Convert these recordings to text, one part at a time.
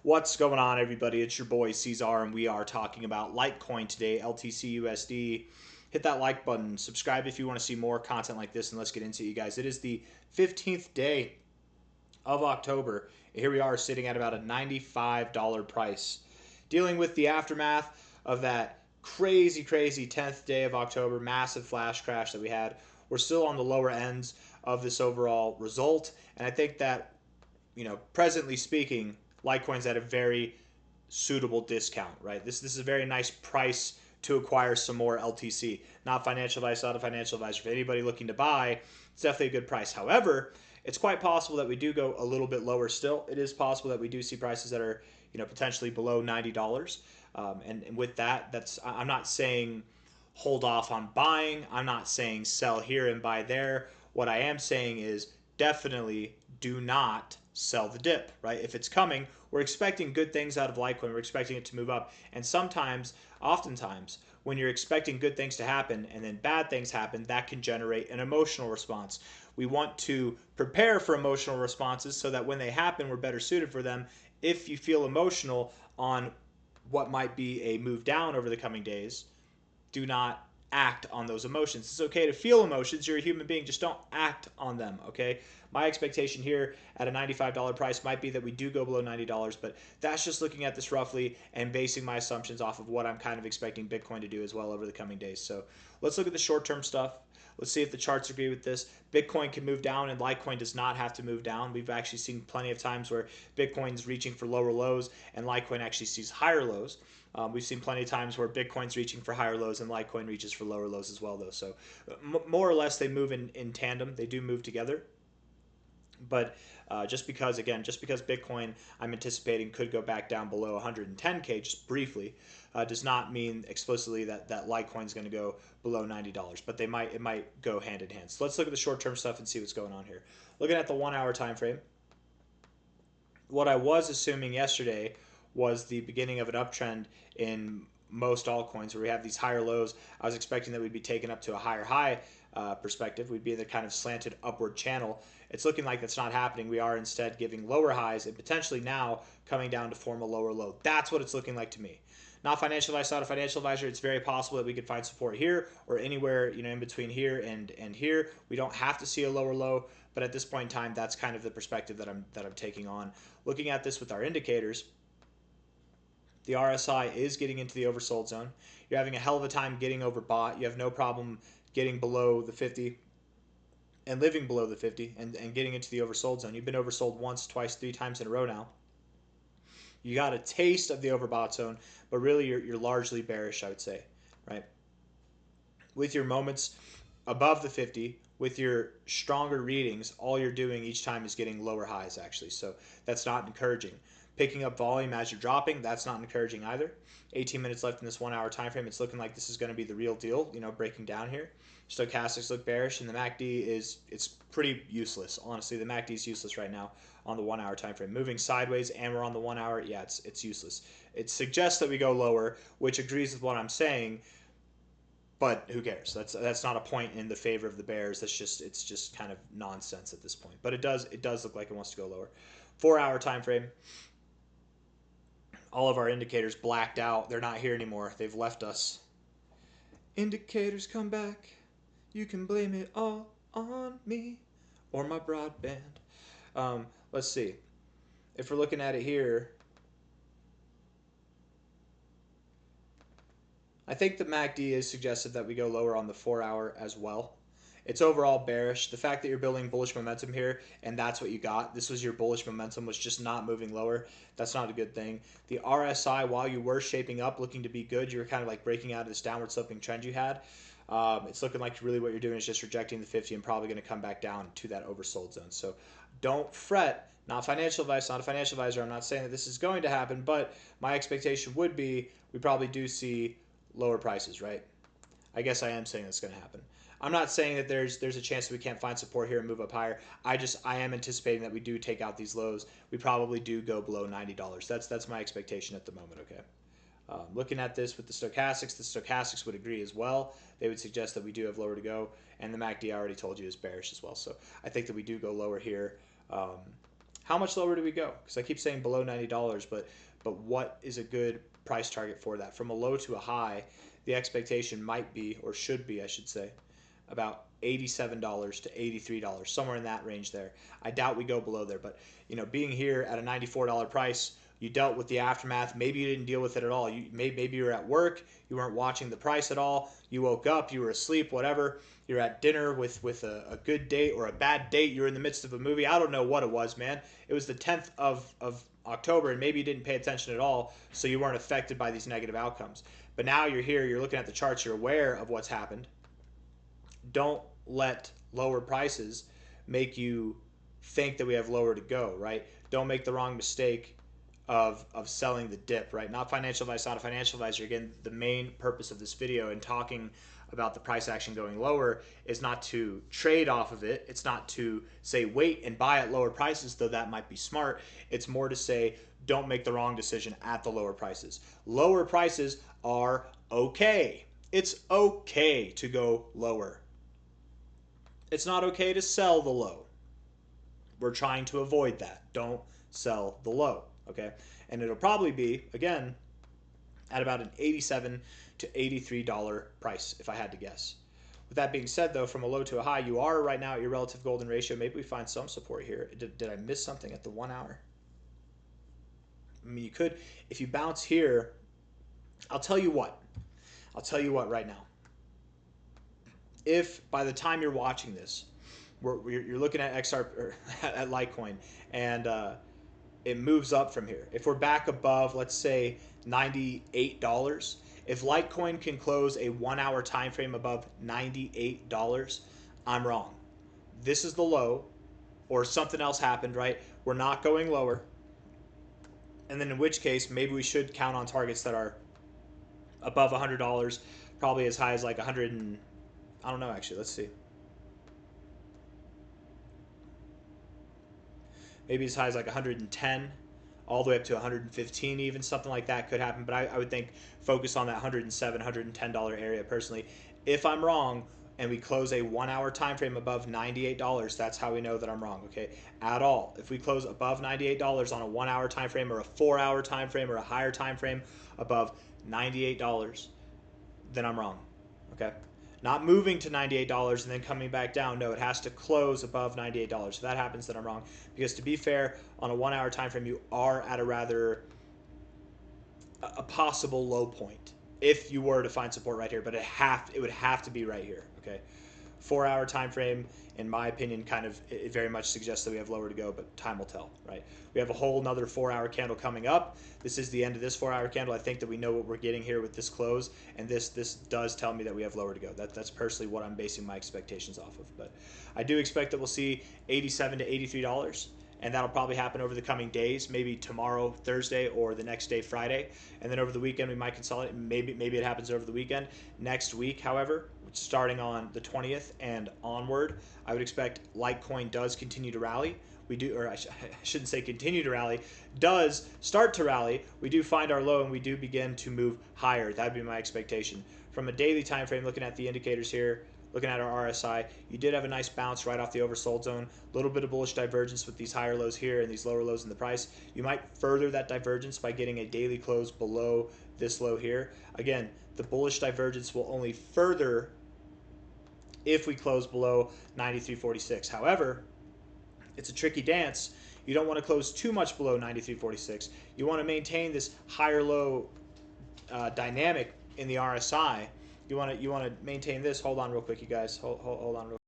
What's going on, everybody? It's your boy C-Zar, and we are talking about Litecoin today, LTC USD. Hit that like button, subscribe if you want to see more content like this, and let's get into it, you guys. It is the 15th day of October. Here we are sitting at about a $95 price, dealing with the aftermath of that crazy 10th day of October, massive flash crash that we had. We're still on the lower ends of this overall result, and I think that, presently speaking, Litecoin's at a very suitable discount, right? This is a very nice price to acquire some more LTC. Not financial advice, not a financial advisor. For anybody looking to buy, it's definitely a good price. However, it's quite possible that we do go a little bit lower still. It is possible that we do see prices that are, potentially below $90. And with that, I'm not saying hold off on buying. I'm not saying sell here and buy there. What I am saying is definitely do not sell the dip, right? If it's coming, we're expecting good things out of Litecoin. We're expecting it to move up. And oftentimes, when you're expecting good things to happen and then bad things happen, that can generate an emotional response. We want to prepare for emotional responses so that when they happen, we're better suited for them. If you feel emotional on what might be a move down over the coming days, do not act on those emotions. It's okay to feel emotions. You're a human being. Just don't act on them, okay? My expectation here at a $95 price might be that we do go below $90, but that's just looking at this roughly and basing my assumptions off of what I'm kind of expecting Bitcoin to do as well over the coming days. So let's look at the short-term stuff. Let's see if the charts agree with this. Bitcoin can move down and Litecoin does not have to move down. We've actually seen plenty of times where Bitcoin's reaching for lower lows and Litecoin actually sees higher lows. We've seen plenty of times where Bitcoin's reaching for higher lows and Litecoin reaches for lower lows as well, though. So more or less, they move in tandem. They do move together. But just because Bitcoin, I'm anticipating, could go back down below 110K just briefly, does not mean explicitly that Litecoin is going to go below $90. But it might go hand in hand. So let's look at the short-term stuff and see what's going on here. Looking at the 1 hour time frame, what I was assuming yesterday was the beginning of an uptrend in most altcoins where we have these higher lows. I was expecting that we'd be taken up to a higher high perspective. We'd be in the kind of slanted upward channel. It's looking like that's not happening. We are instead giving lower highs and potentially now coming down to form a lower low. That's what it's looking like to me. Not financial advice, not a financial advisor. It's very possible that we could find support here or anywhere, in between here and here. We don't have to see a lower low, but at this point in time, that's kind of the perspective that I'm taking on. Looking at this with our indicators, the RSI is getting into the oversold zone. You're having a hell of a time getting overbought. You have no problem getting below the 50 and living below the 50 and getting into the oversold zone. You've been oversold once, twice, 3 times in a row now. You got a taste of the overbought zone, but really you're largely bearish, I would say, right? With your moments above the 50, with your stronger readings, all you're doing each time is getting lower highs, actually. So that's not encouraging. Picking up volume as you're dropping, that's not encouraging either. 18 minutes left in this 1 hour time frame. It's looking like this is going to be the real deal, breaking down here. Stochastics look bearish, and the MACD it's pretty useless. Honestly, the MACD is useless right now on the 1 hour time frame. Moving sideways, and we're on the 1 hour. Yeah, it's useless. It suggests that we go lower, which agrees with what I'm saying. But who cares? That's not a point in the favor of the bears. It's just kind of nonsense at this point. But it does look like it wants to go lower. 4 hour time frame. All of our indicators blacked out. They're not here anymore. They've left us. Indicators come back. You can blame it all on me or my broadband. Let's see. If we're looking at it here, I think the MACD is suggested that we go lower on the 4 hour as well. It's overall bearish. The fact that you're building bullish momentum here and that's what you got, this was your bullish momentum, was just not moving lower. That's not a good thing. The RSI, while you were shaping up, looking to be good, you were kind of like breaking out of this downward sloping trend you had. It's looking like really what you're doing is just rejecting the 50 and probably going to come back down to that oversold zone. So don't fret. Not financial advice, not a financial advisor. I'm not saying that this is going to happen, but my expectation would be we probably do see lower prices, right? I guess I am saying that's going to happen. I'm not saying that there's a chance that we can't find support here and move up higher. I am anticipating that we do take out these lows. We probably do go below $90. That's my expectation at the moment, okay? Looking at this with the stochastics would agree as well. They would suggest that we do have lower to go, and the MACD I already told you is bearish as well. So I think that we do go lower here. How much lower do we go? Because I keep saying below $90, but what is a good price target for that? From a low to a high, the expectation might be, or should be, I should say, about $87 to $83, somewhere in that range there. I doubt we go below there, but being here at a $94 price, you dealt with the aftermath. Maybe you didn't deal with it at all. Maybe you were at work, you weren't watching the price at all. You woke up, you were asleep, whatever. You're at dinner with a good date or a bad date. You're in the midst of a movie. I don't know what it was, man. It was the 10th of October, and maybe you didn't pay attention at all, so you weren't affected by these negative outcomes. But now you're here, you're looking at the charts, you're aware of what's happened. Don't let lower prices make you think that we have lower to go, right? Don't make the wrong mistake of selling the dip, right? Not financial advice, not a financial advisor. Again, the main purpose of this video and talking about the price action going lower is not to trade off of it. It's not to say wait and buy at lower prices, though that might be smart. It's more to say don't make the wrong decision at the lower prices. Lower prices are okay. It's okay to go lower. It's not okay to sell the low. We're trying to avoid that. Don't sell the low, okay? And it'll probably be, again, at about an $87 to $83 price, if I had to guess. With that being said, though, from a low to a high, you are right now at your relative golden ratio. Maybe we find some support here. Did I miss something at the 1 hour? I mean, you could, if you bounce here, I'll tell you what. I'll tell you what right now. If by the time you're watching this, you're looking at XR or at Litecoin, and it moves up from here. If we're back above, let's say $98, if Litecoin can close a 1 hour time frame above $98, I'm wrong. This is the low, or something else happened, right? We're not going lower. And then in which case, maybe we should count on targets that are above $100, probably as high as like 100 and I don't know, actually. Let's see. Maybe as high as like 110, all the way up to 115 even, something like that could happen. But I would think focus on that 107, $110 area personally. If I'm wrong and we close a 1 hour time frame above $98, that's how we know that I'm wrong, okay? At all. If we close above $98 on a 1 hour time frame or a 4 hour time frame or a higher time frame above $98, then I'm wrong, okay? Not moving to $98 and then coming back down. No, it has to close above $98. If that happens, then I'm wrong. Because to be fair, on a 1 hour time frame, you are at a possible low point if you were to find support right here. But it would have to be right here. Okay, 4 hour time frame, in my opinion, it very much suggests that we have lower to go, but time will tell, right? We have a whole another 4 hour candle coming up. This is the end of this 4 hour candle. I think that we know what we're getting here with this close, and this does tell me that we have lower to go. That's personally what I'm basing my expectations off of. But I do expect that we'll see $87 to $83, and that'll probably happen over the coming days, maybe tomorrow, Thursday, or the next day, Friday. And then over the weekend, we might consolidate. Maybe it happens over the weekend. Next week, however, starting on the 20th and onward, I would expect Litecoin does continue to rally. We do, or I shouldn't say continue to rally, does start to rally. We do find our low and we do begin to move higher. That would be my expectation. From a daily time frame, looking at the indicators here, looking at our RSI, you did have a nice bounce right off the oversold zone. A little bit of bullish divergence with these higher lows here and these lower lows in the price. You might further that divergence by getting a daily close below this low here. Again, the bullish divergence will only further if we close below 93.46. However, it's a tricky dance. You don't want to close too much below 93.46. You want to maintain this higher low dynamic in the RSI. You want to maintain this. Hold on real quick, you guys. Hold on real quick.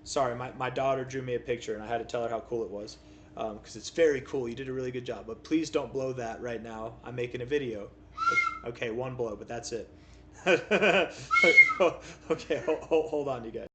Sorry, my daughter drew me a picture and I had to tell her how cool it was. Because it's very cool. You did a really good job. But please don't blow that right now. I'm making a video. Okay, one blow, but that's it. Okay, hold on, you guys.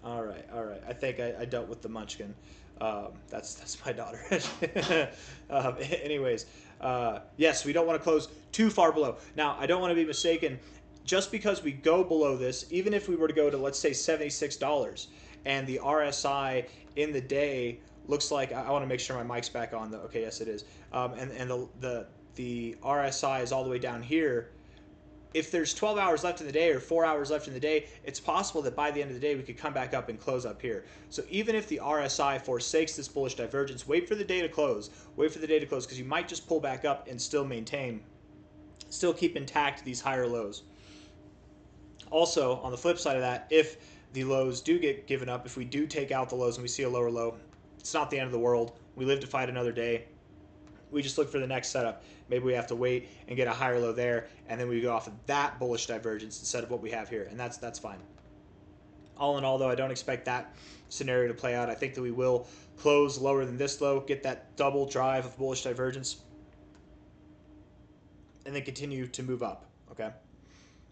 All right. I think I dealt with the munchkin. That's my daughter. Anyways, yes, we don't want to close too far below. Now, I don't want to be mistaken. just because we go below this, even if we were to go to, let's say, $76 and the RSI in the day looks like, I want to make sure my mic's back on though. Okay, yes it is. And the RSI is all the way down here. If there's 12 hours left in the day or 4 hours left in the day, it's possible that by the end of the day we could come back up and close up here. So even if the RSI forsakes this bullish divergence, wait for the day to close. Wait for the day to close, because you might just pull back up and still maintain, still keep intact these higher lows. Also, on the flip side of that, if the lows do get given up, if we do take out the lows and we see a lower low, it's not the end of the world. We live to fight another day. We just look for the next setup. Maybe we have to wait and get a higher low there, and then we go off of that bullish divergence instead of what we have here, and that's fine. All in all, though, I don't expect that scenario to play out. I think that we will close lower than this low, get that double drive of bullish divergence, and then continue to move up, okay?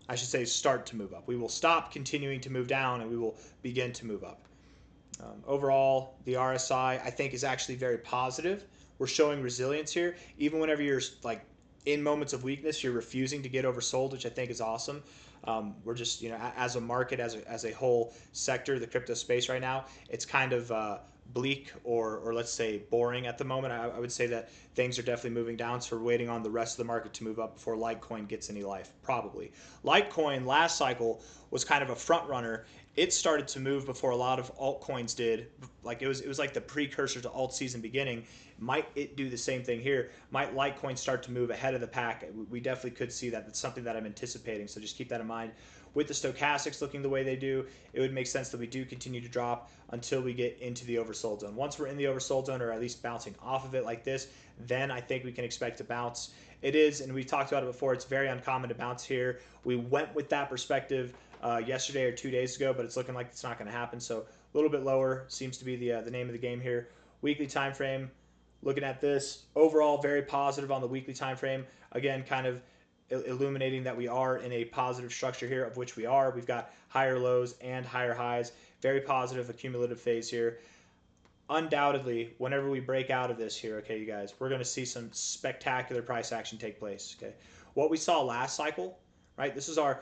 I should say start to move up. We will stop continuing to move down, and we will begin to move up. Overall, the RSI, I think, is actually very positive. We're showing resilience here. Even whenever you're like in moments of weakness, you're refusing to get oversold, which I think is awesome. We're just, as a market, as a whole sector, the crypto space right now, it's kind of bleak or let's say boring at the moment. I would say that things are definitely moving down, so we're waiting on the rest of the market to move up before Litecoin gets any life, probably. Litecoin last cycle was kind of a front runner. It started to move before a lot of altcoins did. Like it was like the precursor to alt season beginning. Might it do the same thing here? Might Litecoin start to move ahead of the pack? We definitely could see that. That's something that I'm anticipating, so just keep that in mind. With the stochastics looking the way they do, it would make sense that we do continue to drop until we get into the oversold zone. Once we're in the oversold zone, or at least bouncing off of it like this, then I think we can expect to bounce. It is, and we've talked about it before, it's very uncommon to bounce here. We went with that perspective yesterday or 2 days ago, but it's looking like it's not going to happen. So a little bit lower seems to be the name of the game here. Weekly time frame, looking at this, overall very positive on the weekly time frame. Again, kind of illuminating that we are in a positive structure here, of which we are. We've got higher lows and higher highs. Very positive accumulative phase here. Undoubtedly, whenever we break out of this here, okay, you guys, we're going to see some spectacular price action take place. Okay, what we saw last cycle, right? This was our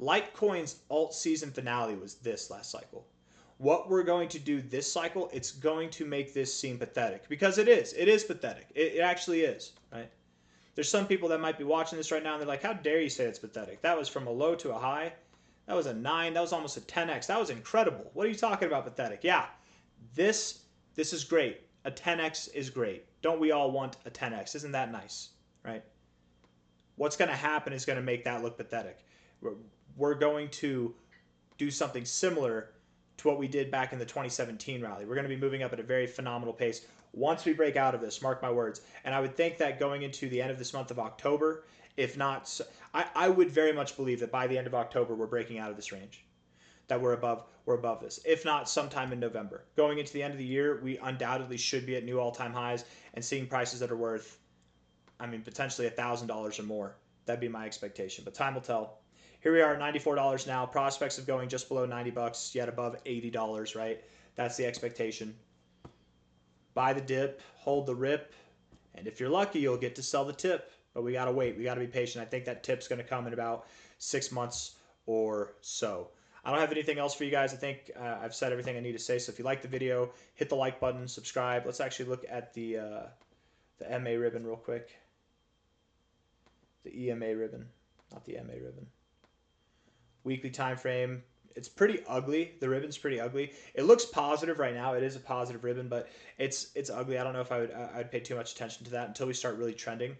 Litecoin's alt season finale, was this last cycle. What we're going to do this cycle, it's going to make this seem pathetic, because it is pathetic. It actually is, right? There's some people that might be watching this right now and they're like, how dare you say it's pathetic? That was from a low to a high. That was a 9. That was almost a 10x. That was incredible. What are you talking about pathetic? Yeah, this is great. A 10x is great. Don't we all want a 10x? Isn't that nice, right? What's going to happen is going to make that look pathetic. We're going to do something similar to what we did back in the 2017 rally. We're going to be moving up at a very phenomenal pace once we break out of this, mark my words. And I would think that going into the end of this month of October, if not, I would very much believe that by the end of October, we're breaking out of this range, that we're above this. If not, sometime in November. Going into the end of the year, we undoubtedly should be at new all-time highs and seeing prices that are worth, I mean, potentially $1,000 or more. That'd be my expectation, but time will tell. Here we are at $94 now. Prospects of going just below 90 bucks, yet above $80, right? That's the expectation. Buy the dip, hold the rip, and if you're lucky, you'll get to sell the tip. But we got to wait. We got to be patient. I think that tip's going to come in about 6 months or so. I don't have anything else for you guys. I think I've said everything I need to say. So if you like the video, hit the like button, subscribe. Let's actually look at the MA ribbon real quick. The EMA ribbon, not the MA ribbon. Weekly time frame. It's pretty ugly. The ribbon's pretty ugly. It looks positive right now. It is a positive ribbon, but it's ugly. I don't know if I'd pay too much attention to that until we start really trending.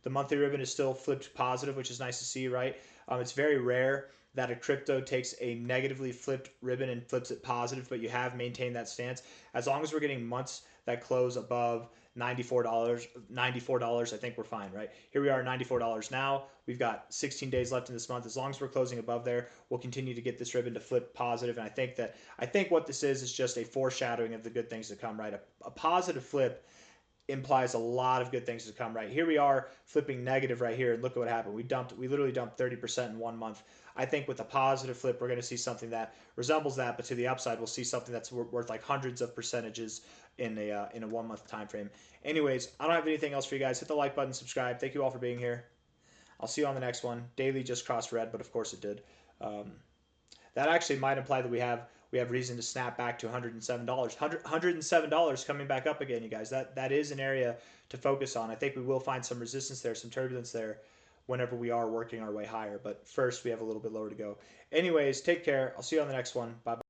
The monthly ribbon is still flipped positive, which is nice to see, right? It's very rare that a crypto takes a negatively flipped ribbon and flips it positive, but you have maintained that stance. As long as we're getting months that close above $94, I think we're fine, right? Here we are at $94 now. We've got 16 days left in this month. As long as we're closing above there, we'll continue to get this ribbon to flip positive. And I think what this is just a foreshadowing of the good things to come, right? A positive flip implies a lot of good things to come, right? Here we are flipping negative right here, and look at what happened. We literally dumped 30% in 1 month. I think with a positive flip, we're going to see something that resembles that, but to the upside, we'll see something that's worth like hundreds of percentages in a 1 month time frame. Anyways, I don't have anything else for you guys. Hit the like button, subscribe. Thank you all for being here. I'll see you on the next one. Daily just crossed red, but of course it did. That actually might imply that we have reason to snap back to $107. $107 coming back up again, you guys. That is an area to focus on. I think we will find some resistance there, some turbulence there whenever we are working our way higher. But first, we have a little bit lower to go. Anyways, take care. I'll see you on the next one. Bye-bye.